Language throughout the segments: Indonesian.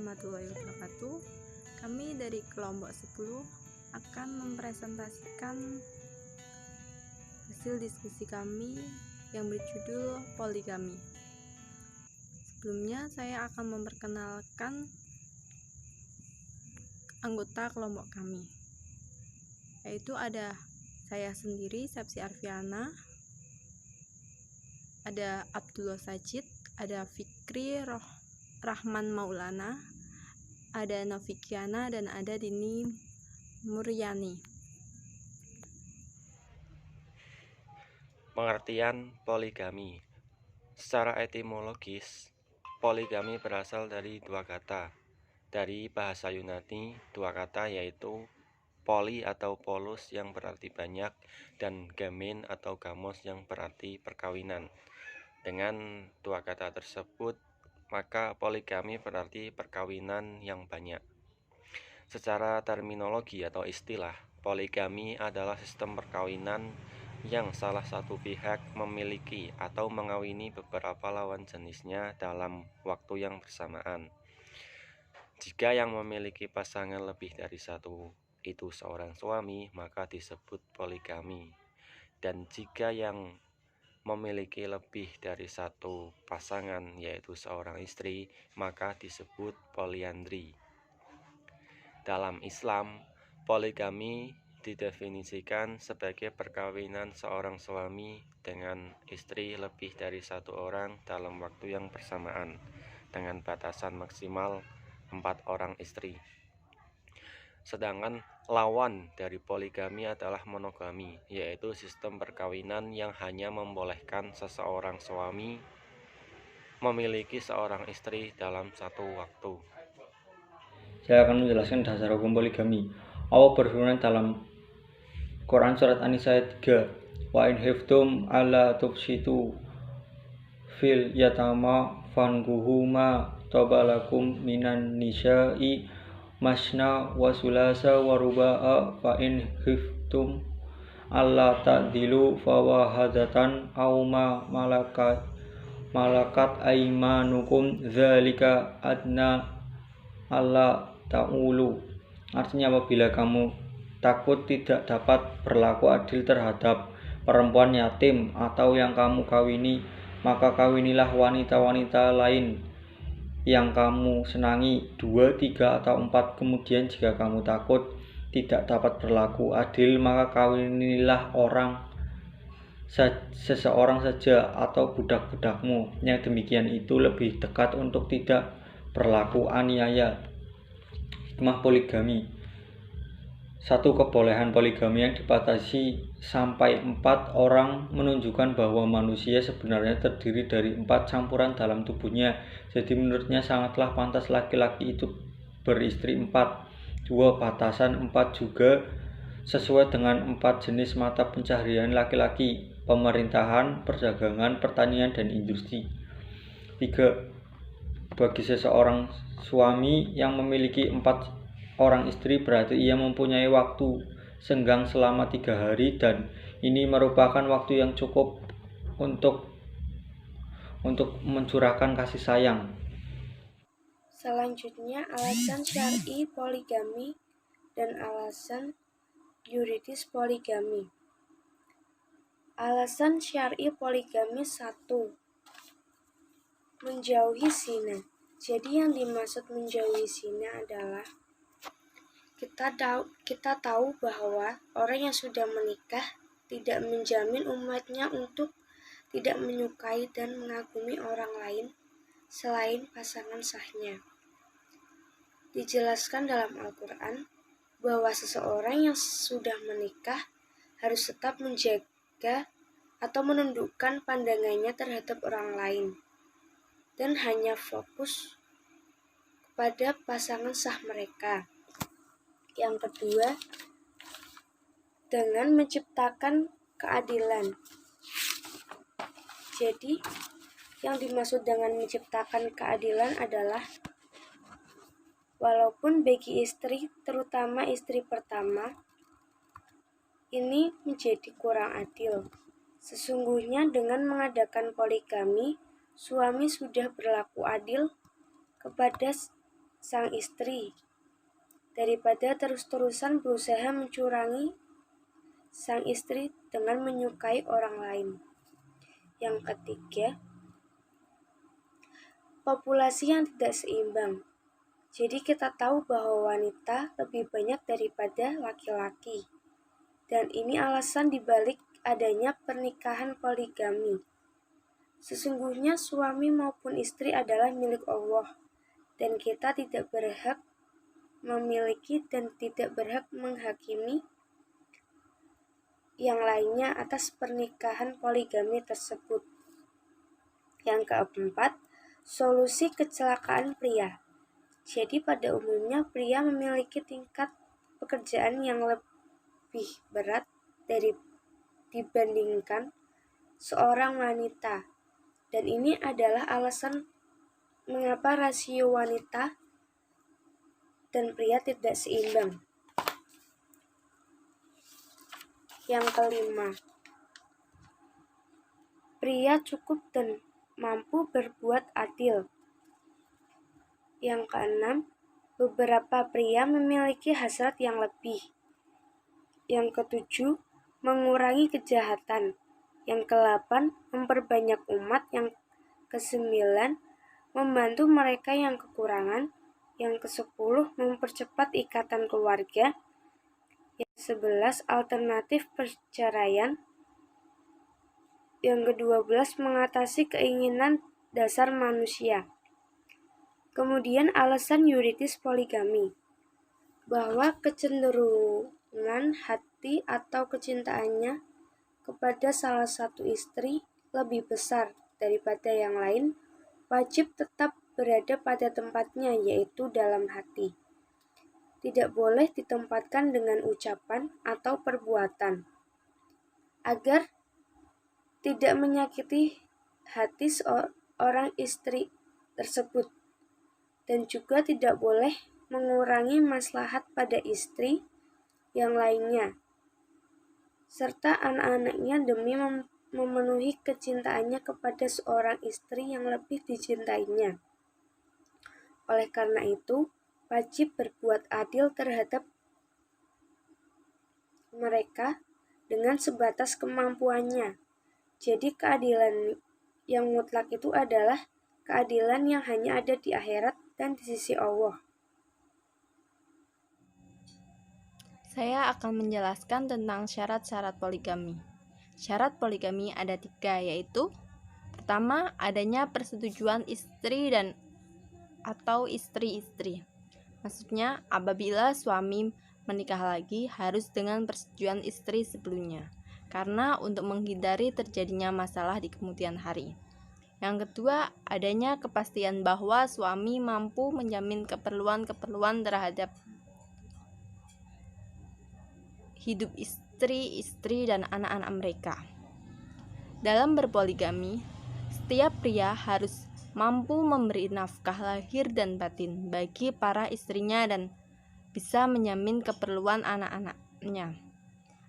warahmatullahi wabarakatuh. Kami dari kelompok 10 akan mempresentasikan hasil diskusi kami yang berjudul poligami. Sebelumnya saya akan memperkenalkan anggota kelompok kami, yaitu ada saya sendiri, Sepsi Arfiana, ada Abdullah Sajid, ada Fikri Rahman Maulana, ada Novikiana, dan ada Dini Muryani. Pengertian poligami. Secara etimologis, poligami berasal dari dua kata. Dari bahasa Yunani, dua kata yaitu poli atau polus yang berarti banyak dan gamen atau gamos yang berarti perkawinan. Dengan dua kata tersebut, maka poligami berarti perkawinan yang banyak. Secara terminologi atau istilah, poligami adalah sistem perkawinan yang salah satu pihak memiliki atau mengawini beberapa lawan jenisnya dalam waktu yang bersamaan. Jika yang memiliki pasangan lebih dari satu itu seorang suami, maka disebut poligami. Dan jika yang memiliki lebih dari satu pasangan, yaitu seorang istri, maka disebut poliandri. Dalam Islam, poligami didefinisikan sebagai perkawinan seorang suami dengan istri lebih dari satu orang dalam waktu yang bersamaan, dengan batasan maksimal 4 orang istri. Sedangkan lawan dari poligami adalah monogami, yaitu sistem perkawinan yang hanya membolehkan seseorang suami memiliki seorang istri dalam satu waktu. Saya akan menjelaskan dasar hukum poligami. Allah berfirman dalam Quran surat An-Nisa ayat 3, wa in khiftum alla tufsitu fil yatama fankuhu ma tabalakum minan nisa'i masna wa sulasa wa ruba'a fa in khiftum alla ta'dilu fawahadatan aw ma malakat aimanukum dzalika adna alla ta'ulu. Artinya, apabila kamu takut tidak dapat berlaku adil terhadap perempuan yatim atau yang kamu kawini, maka kawinilah wanita-wanita lain yang kamu senangi, 2, 3, atau 4. Kemudian jika kamu takut tidak dapat berlaku adil, maka kawinilah seseorang saja atau budak-budakmu. Yang demikian itu lebih dekat untuk tidak berlaku aniaya. Hikmah poligami. 1. Kebolehan poligami yang dibatasi sampai 4 orang menunjukkan bahwa manusia sebenarnya terdiri dari 4 campuran dalam tubuhnya. Jadi menurutnya sangatlah pantas laki-laki itu beristri 4. 2. Batasan 4 juga sesuai dengan 4 jenis mata pencaharian laki-laki: pemerintahan, perdagangan, pertanian, dan industri. 3. Bagi seseorang suami yang memiliki 4 orang istri, berarti ia mempunyai waktu senggang selama 3 hari, dan ini merupakan waktu yang cukup untuk mencurahkan kasih sayang. Selanjutnya, alasan syar'i poligami dan alasan yuridis poligami. Alasan syar'i poligami 1. Menjauhi zina. Jadi yang dimaksud menjauhi zina adalah kita tahu bahwa orang yang sudah menikah tidak menjamin umatnya untuk tidak menyukai dan mengagumi orang lain selain pasangan sahnya. Dijelaskan dalam Al-Quran bahwa seseorang yang sudah menikah harus tetap menjaga atau menundukkan pandangannya terhadap orang lain dan hanya fokus kepada pasangan sah mereka. Yang kedua, dengan menciptakan keadilan. Jadi, yang dimaksud dengan menciptakan keadilan adalah walaupun bagi istri, terutama istri pertama, ini menjadi kurang adil. Sesungguhnya dengan mengadakan poligami, suami sudah berlaku adil kepada sang istri daripada terus-terusan berusaha mencurangi sang istri dengan menyukai orang lain. Yang ketiga, populasi yang tidak seimbang. Jadi kita tahu bahwa wanita lebih banyak daripada laki-laki. Dan ini alasan dibalik adanya pernikahan poligami. Sesungguhnya suami maupun istri adalah milik Allah. Dan kita tidak berhak memiliki dan tidak berhak menghakimi yang lainnya atas pernikahan poligami tersebut. Yang keempat, solusi kecelakaan pria. Jadi pada umumnya pria memiliki tingkat pekerjaan yang lebih berat dibandingkan seorang wanita. Dan ini adalah alasan mengapa rasio wanita dan pria tidak seimbang. Yang kelima, pria cukup dan mampu berbuat adil. Yang keenam, beberapa pria memiliki hasrat yang lebih. Yang ketujuh, mengurangi kejahatan. Yang kedelapan, memperbanyak umat. Yang kesembilan, membantu mereka yang kekurangan. Yang kesepuluh, mempercepat ikatan keluarga. Yang 11, alternatif perceraian. Yang ke-12, mengatasi keinginan dasar manusia. Kemudian alasan yuridis poligami, bahwa kecenderungan hati atau kecintaannya kepada salah satu istri lebih besar daripada yang lain, wajib tetap berada pada tempatnya, yaitu dalam hati. Tidak boleh ditempatkan dengan ucapan atau perbuatan, agar tidak menyakiti hati seorang istri tersebut. Dan juga tidak boleh mengurangi maslahat pada istri yang lainnya, serta anak-anaknya demi memenuhi kecintaannya kepada seorang istri yang lebih dicintainya. Oleh karena itu, wajib berbuat adil terhadap mereka dengan sebatas kemampuannya. Jadi keadilan yang mutlak itu adalah keadilan yang hanya ada di akhirat dan di sisi Allah. Saya akan menjelaskan tentang syarat-syarat poligami. Syarat poligami ada 3, yaitu pertama, adanya persetujuan istri dan atau istri-istri. Maksudnya, apabila suami menikah lagi harus dengan persetujuan istri sebelumnya, karena untuk menghindari terjadinya masalah di kemudian hari. Yang kedua, adanya kepastian bahwa suami mampu menjamin keperluan-keperluan terhadap hidup istri dan anak-anak mereka. Dalam berpoligami, setiap pria harus mampu memberi nafkah lahir dan batin bagi para istrinya dan bisa menjamin keperluan anak-anaknya.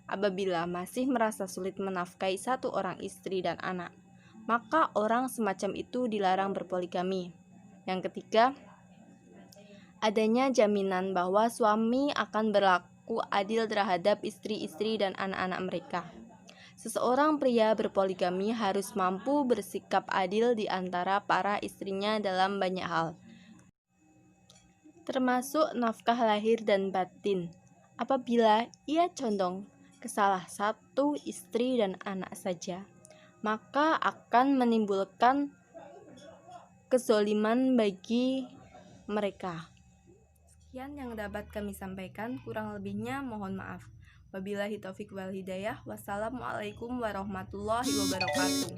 Apabila masih merasa sulit menafkahi satu orang istri dan anak, maka orang semacam itu dilarang berpoligami. Yang ketiga, adanya jaminan bahwa suami akan berlaku adil terhadap istri-istri dan anak-anak mereka. Seseorang pria berpoligami harus mampu bersikap adil di antara para istrinya dalam banyak hal, termasuk nafkah lahir dan batin. Apabila ia condong ke salah satu istri dan anak saja, maka akan menimbulkan kezoliman bagi mereka. Sekian yang dapat kami sampaikan, kurang lebihnya mohon maaf. Wabillahi taufiq wal hidayah. Wassalamualaikum warahmatullahi wabarakatuh.